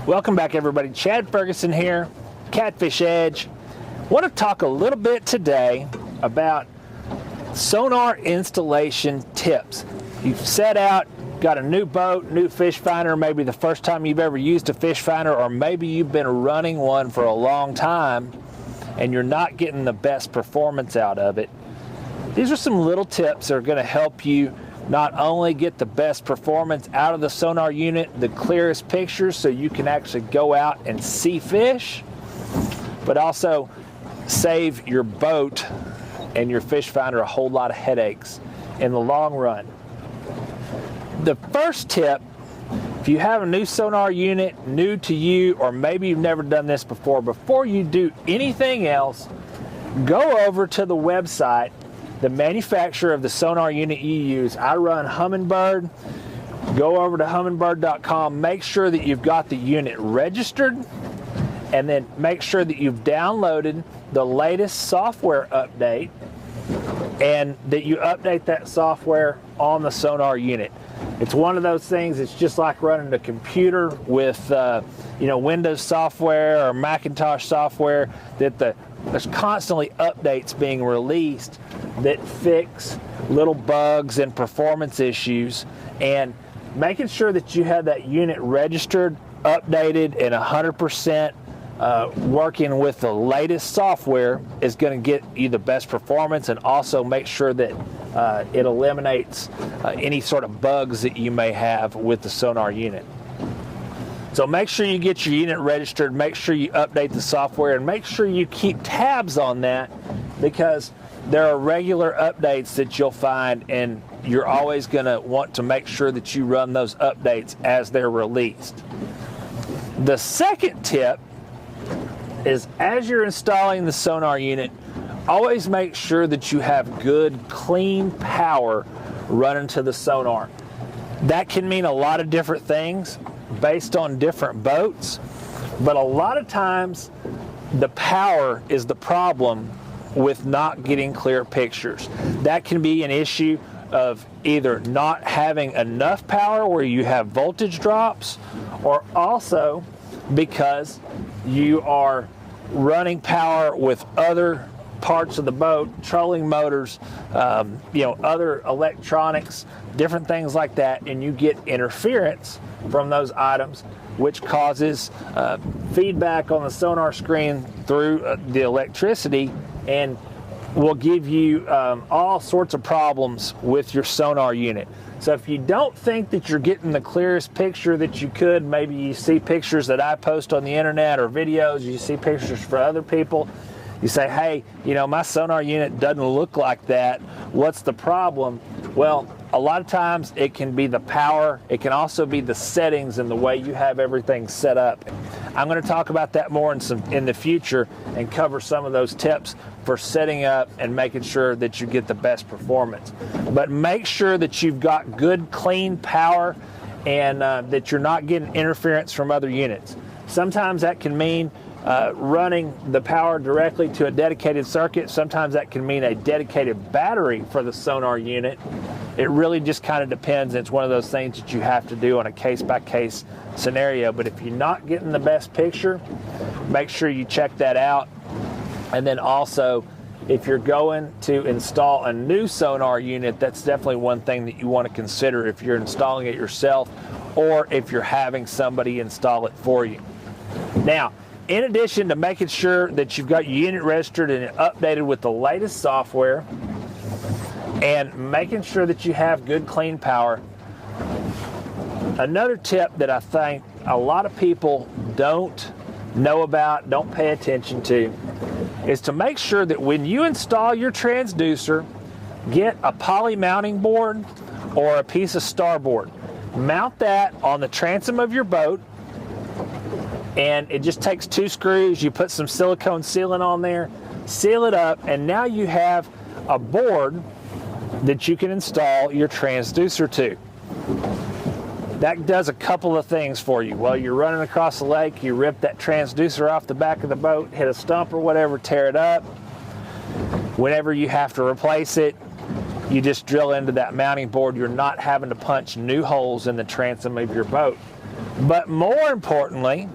Welcome back, everybody. Chad Ferguson here, Catfish Edge. Want to talk a little bit today about sonar installation tips. You've set out, got a new boat, new fish finder, maybe the first time you've ever used a fish finder, or maybe you've been running one for a long time and you're not getting the best performance out of it. These are some little tips that are going to help you not only get the best performance out of the sonar unit, the clearest pictures so you can actually go out and see fish, but also save your boat and your fish finder a whole lot of headaches in the long run. The first tip, if you have a new sonar unit, new to you, or maybe you've never done this before you do anything else, go over to the website, the manufacturer of the sonar unit you use. I run Humminbird. Go over to humminbird.com, make sure that you've got the unit registered, and then make sure that you've downloaded the latest software update and that you update that software on the sonar unit. It's one of those things, it's just like running a computer with Windows software or Macintosh software, that there's constantly updates being released that fix little bugs and performance issues, and making sure that you have that unit registered, updated, and 100% working with the latest software is going to get you the best performance, and also make sure that it eliminates any sort of bugs that you may have with the sonar unit. So make sure you get your unit registered, make sure you update the software, and make sure you keep tabs on that, because there are regular updates that you'll find, and you're always going to want to make sure that you run those updates as they're released. The second tip is, as you're installing the sonar unit, always make sure that you have good, clean power running to the sonar. That can mean a lot of different things based on different boats, but a lot of times the power is the problem with not getting clear pictures. That can be an issue of either not having enough power where you have voltage drops, or also because you are running power with other parts of the boat, trolling motors, other electronics, different things like that, and you get interference from those items, which causes feedback on the sonar screen through the electricity, and will give you all sorts of problems with your sonar unit. So if you don't think that you're getting the clearest picture that you could, maybe you see pictures that I post on the internet or videos, you see pictures for other people, you say, hey, my sonar unit doesn't look like that, what's the problem? Well, a lot of times it can be the power, it can also be the settings and the way you have everything set up. I'm going to talk about that more in the future and cover some of those tips for setting up and making sure that you get the best performance. But make sure that you've got good, clean power, and that you're not getting interference from other units. Sometimes that can mean running the power directly to a dedicated circuit. Sometimes that can mean a dedicated battery for the sonar unit. It really just kind of depends. It's one of those things that you have to do on a case-by-case scenario. But if you're not getting the best picture, make sure you check that out. And then also, if you're going to install a new sonar unit, that's definitely one thing that you want to consider if you're installing it yourself, or if you're having somebody install it for you. Now, in addition to making sure that you've got your unit registered and updated with the latest software, and making sure that you have good, clean power, another tip that I think a lot of people don't know about, don't pay attention to, is to make sure that when you install your transducer, get a poly mounting board or a piece of starboard. Mount that on the transom of your boat, and it just takes 2 screws. You put some silicone sealant on there, seal it up, and now you have a board that you can install your transducer to. That does a couple of things for you. While you're running across the lake, you rip that transducer off the back of the boat, hit a stump or whatever, tear it up. Whenever you have to replace it, you just drill into that mounting board. You're not having to punch new holes in the transom of your boat. But more importantly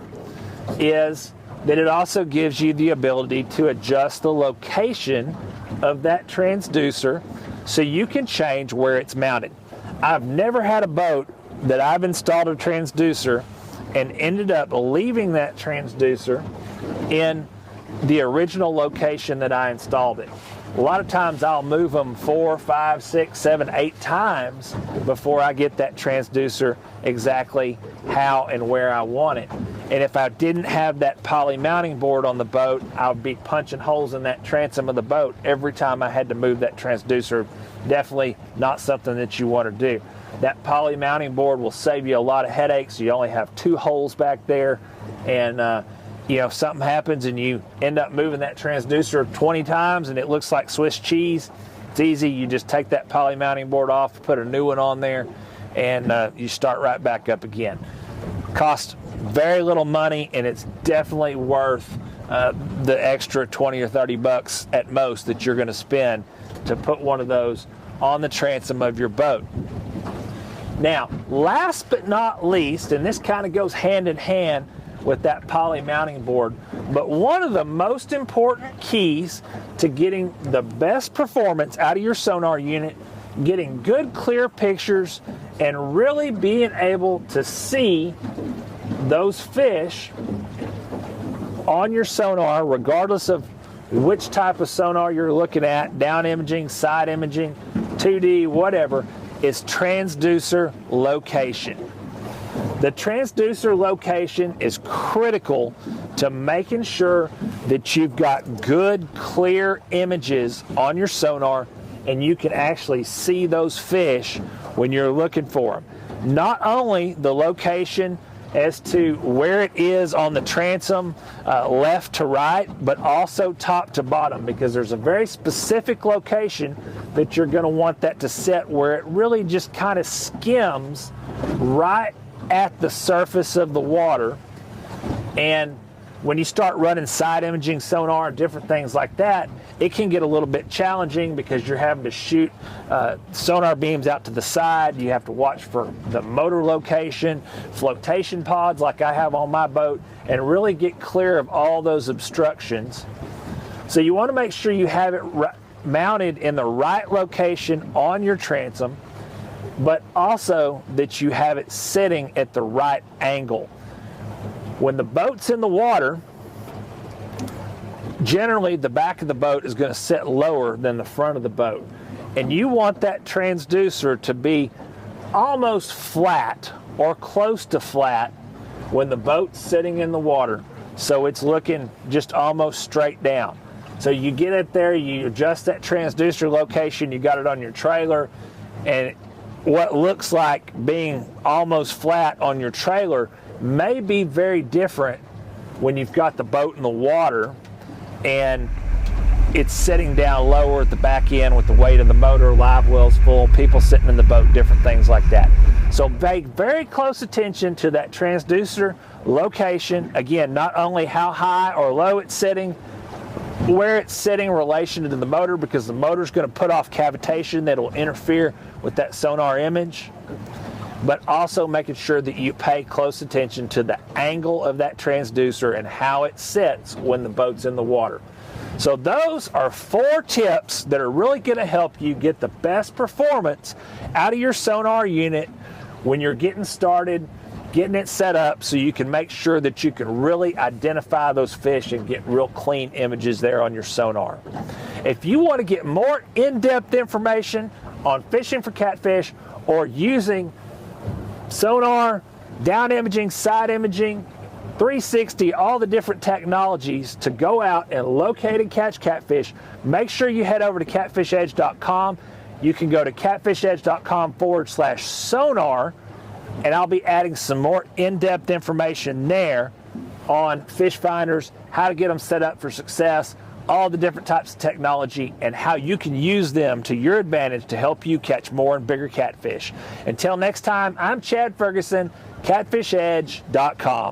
is that it also gives you the ability to adjust the location of that transducer so you can change where it's mounted. I've never had a boat that I've installed a transducer and ended up leaving that transducer in the original location that I installed it. A lot of times I'll move them 4, 5, 6, 7, 8 times before I get that transducer exactly how and where I want it. And if I didn't have that poly mounting board on the boat, I would be punching holes in that transom of the boat every time I had to move that transducer. Definitely not something that you want to do. That poly mounting board will save you a lot of headaches. You only have 2 holes back there, and if something happens and you end up moving that transducer 20 times and it looks like Swiss cheese, it's easy. You just take that poly mounting board off, put a new one on there, and you start right back up again. Costs very little money, and it's definitely worth the extra 20 or 30 bucks at most that you're going to spend to put one of those on the transom of your boat. Now, last but not least, and this kind of goes hand in hand with that poly mounting board, but one of the most important keys to getting the best performance out of your sonar unit, getting good clear pictures, and really being able to see those fish on your sonar, regardless of which type of sonar you're looking at, down imaging, side imaging, 2D, whatever, is transducer location. The transducer location is critical to making sure that you've got good, clear images on your sonar and you can actually see those fish when you're looking for them. Not only the location as to where it is on the transom, left to right, but also top to bottom, because there's a very specific location that you're going to want that to set where it really just kind of skims right at the surface of the water. And when you start running side imaging sonar and different things like that, it can get a little bit challenging because you're having to shoot sonar beams out to the side. You have to watch for the motor location, flotation pods like I have on my boat, and really get clear of all those obstructions. So you want to make sure you have it mounted in the right location on your transom, but also that you have it sitting at the right angle. When the boat's in the water, generally the back of the boat is going to sit lower than the front of the boat. And you want that transducer to be almost flat or close to flat when the boat's sitting in the water, so it's looking just almost straight down. So you get it there, you adjust that transducer location, you got it on your trailer, and what looks like being almost flat on your trailer may be very different when you've got the boat in the water and it's sitting down lower at the back end with the weight of the motor, live wells full, people sitting in the boat, different things like that. So pay very close attention to that transducer location. Again, not only how high or low it's sitting, where it's sitting in relation to the motor, because the motor is going to put off cavitation that will interfere with that sonar image, but also making sure that you pay close attention to the angle of that transducer and how it sits when the boat's in the water. So those are 4 tips that are really going to help you get the best performance out of your sonar unit when you're getting started, getting it set up so you can make sure that you can really identify those fish and get real clean images there on your sonar. If you want to get more in-depth information on fishing for catfish or using sonar, down imaging, side imaging, 360, all the different technologies to go out and locate and catch catfish, make sure you head over to catfishedge.com. You can go to catfishedge.com/sonar, and I'll be adding some more in-depth information there on fish finders, how to get them set up for success, all the different types of technology, and how you can use them to your advantage to help you catch more and bigger catfish. Until next time, I'm Chad Ferguson, catfishedge.com.